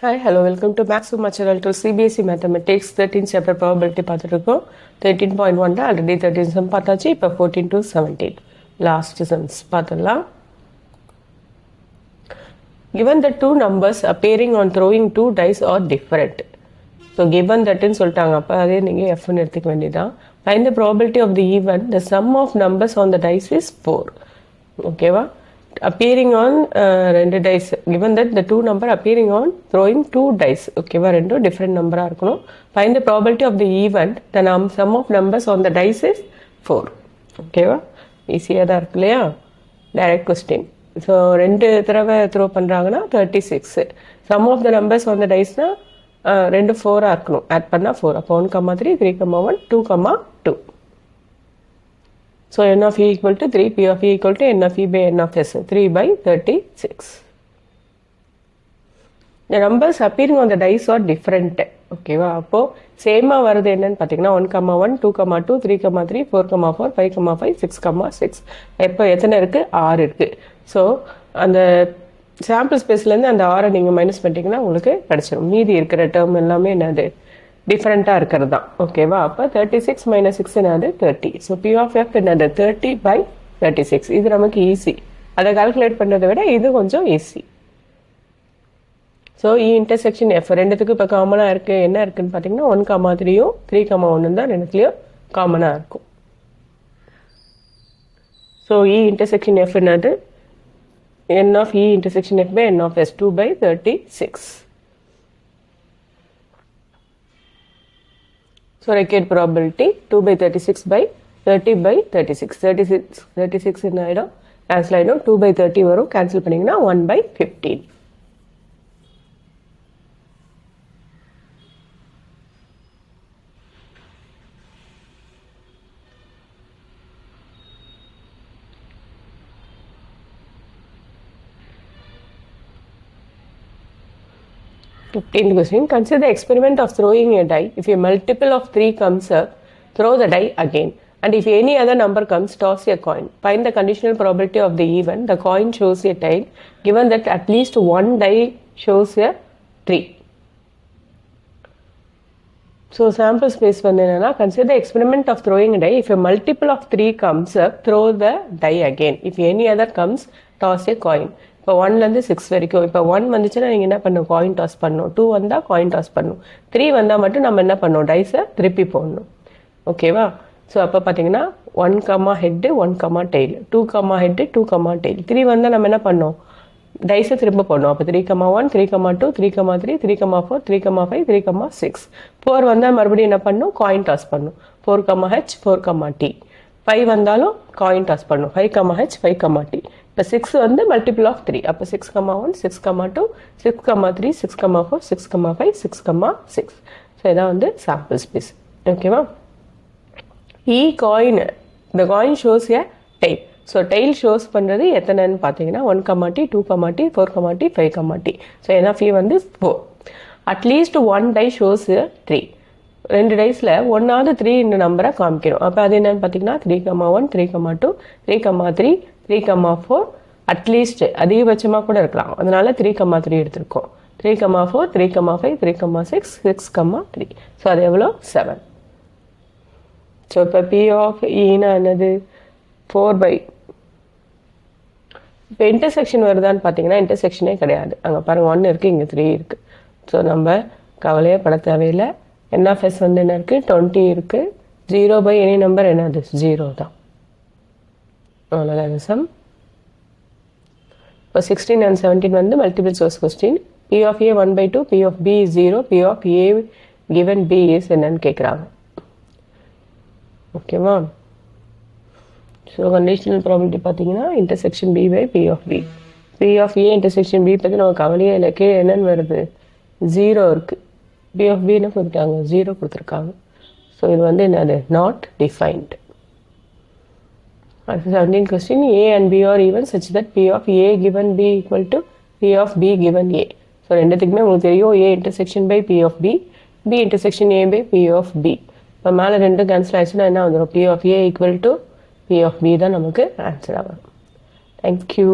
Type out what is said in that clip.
Hi, hello, welcome to Max Material to CBSE Mathematics 13th chapter probability பார்த்துருக்கோம் 13.1 already 13 sum பார்த்தாச்சு இப்போ 14 to 17 last sums பார்த்துடலாம். Given the two numbers appearing on throwing two dice are different. So given that ன்னு சொல்லிட்டாங்க, அப்போ அதே நீங்கள் Fன்னு எடுத்துக்க வேண்டியதான். Find the probability of the event, the sum of numbers on the dice is 4. ஓகேவா? appearing on ரெண்டு dice, given that the two number appearing on throwing two dice, ஓகேவா, ரெண்டும் different number இருக்கணும். Find the probability of the event, the sum of numbers on the dice is 4. ஓகேவா, ஈஸியாக தான் இருக்கு இல்லையா? Direct question. ஸோ ரெண்டு தடவை த்ரோ பண்ணுறாங்கன்னா 36. Sum of the numbers on the டைஸ்னால் ரெண்டு 4 இருக்கணும், ஆட் பண்ணால் 4. அப்போ 1,3, 3,1, 2,2. So n of e equal to 3, p of e equal to n of e by n of s, 3 by 36. The numbers appearing on the dice are different. ஓகேவா, அப்போது சேமாக வருது என்னன்னு பார்த்தீங்கன்னா 1,1, 2,2, 3,3, 4,4, 5,5, 6,6. எப்போ எத்தனை இருக்குது? 6 இருக்குது. ஸோ அந்த சாம்பிள் ஸ்பேஸ்லேருந்து அந்த 6 நீங்கள் மைனஸ் பண்ணிட்டீங்கன்னா உங்களுக்கு கிடச்சிடும். மீதி இருக்கிற டேர்ம் எல்லாமே என்னது? டிஃப்ரெண்ட்டாக இருக்கிறது தான். ஓகேவா, அப்போ 36 minus 6 என்னது? 30. ஸோ பி ஆஃப் எஃப் என்னது? 30 by 36. இது நமக்கு ஈஸி. அதை கால்குலேட் பண்ணுறதை விட இது கொஞ்சம் ஈஸி. ஸோ இ இன்டர்செக்ஷன் எஃப் ரெண்டுத்துக்கும் இப்போ காமனாக இருக்குது. என்ன இருக்குதுன்னு பார்த்தீங்கன்னா 1,3யும் 3,1 தான் ரெண்டுத்துலேயும் காமனாக இருக்கும். ஸோ இ இன்டர்செக்ஷன் எஃப் என்னது? n of e intersection f by n of s, 2 by 36. So required probability 2 by 36 by 30 by 36. 36 என்ன ஆகிடும்? கேன்சல் ஆகிடும். 2 by 30 வரும், கேன்சல் பண்ணிங்கன்னா 1 by 15. Fifteenth question. Consider the experiment of throwing a die. If a multiple of 3 comes up, throw the die again. And if any other number comes, toss a coin. Find the conditional probability of the event. The coin shows a tail, given that at least one die shows a 3. So sample space vanna, consider the experiment of throwing a die. If a multiple of 3 comes up, throw the die again. If any other comes, toss a coin. இப்போ 1லேருந்து 6 வரைக்கும். இப்போ 1 வந்துச்சுன்னா நீங்கள் என்ன பண்ணணும்? Coin toss பண்ணணும். 2 வந்தால் coin toss பண்ணணும். 3 வந்தால் மட்டும் நம்ம என்ன பண்ணணும்? டைஸை திருப்பி போடணும். ஓகேவா? ஸோ அப்போ பார்த்தீங்கன்னா 1, ஹெட்டு 1, டெய்ல், 2, ஹெட்டு 2, டெய்ல். 3 வந்தால் நம்ம என்ன பண்ணணும்? டைஸை திரும்ப போடணும். அப்போ 3,1, 3,2, 3,3, 3,4, 3,5, 3,6. 4 வந்தால் மறுபடியும் என்ன பண்ணணும்? காயின் டாஸ் பண்ணணும். 4, h 4, t. 5 வந்தாலும் காயின் டாஸ் பண்ணணும். 5, h 5, t. இப்போ 6 வந்து மல்டிபிள் ஆஃப் 3. அப்போ 6,1, 6,2, 6,3, 6,4, 6,5, 6,6. ஸோ இதான் வந்து சாம்பிள் ஸ்பேஸ். ஓகேவா? காயின், இந்த காயின் ஷோஸ் ஏ டெய்ல். ஸோ டெய்ல் ஷோஸ் பண்ணுறது எத்தனைன்னு பார்த்தீங்கன்னா 1, t, 2, t, 4, t, 5, t. So என்ன ஃபீ வந்து 4. At least 1 die shows 3. ரெண்டு டைஸில் ஒன்றாவது 3 இந்த நம்பரை காமிக்கணும். அப்போ அது என்னன்னு பார்த்தீங்கன்னா 3,1, 3,2, 3,3, 3,4, அட்லீஸ்ட் அதிகபட்சமாக கூட இருக்கலாம். அதனால 3,3 எடுத்திருக்கோம். 3,4, 3,5, 3,6, 6,3. ஸோ அது எவ்வளோ? 7. ஸோ இப்போ பி ஆஃப் ஈனா என்னது? 4 by. இப்போ இன்டர்செக்ஷன் வருதான்னு பார்த்தீங்கன்னா இன்டர்செக்ஷனே கிடையாது. அங்கே பாருங்கள் 1 இருக்குது, இங்கே 3 இருக்குது. ஸோ நம்ம கவலையே பட தேவையில்லை. n of s வந்து என்ன இருக்குது? 20 இருக்குது. 0 by எனி நம்பர் என்னது? 0 தான். அவ்வளோதான் சம். இப்போ 16 and 17 வந்து multiple source question. p of a 1/2, p of b is 0, p of a given b is என்னன்னு கேட்குறாங்க. ஓகேவா? ஸோ கண்டிஷனல் ப்ராபபிலிட்டி பார்த்தீங்கன்னா intersection b by p of b. p of a intersection b பற்றி நம்ம கவலையே இல்லை. கீழே என்னன்னு வருது? 0 இருக்குது. p of b என்ன கொடுத்துருக்காங்க? 0 கொடுத்துருக்காங்க. ஸோ இது வந்து என்னது? Not defined. 17 question. A and B are even such that P of A given B equal to P of B given A. So ரெண்டுத்துக்குமே உங்களுக்கு தெரியும் A intersection by P of B, B intersection A by P of B. இப்போ மேலே ரெண்டும் cancel ஆயிடுச்சுன்னா என்ன வந்துடும்? P of A equal to P of B தான் நமக்கு ஆன்சராக வரும். தேங்க்யூ.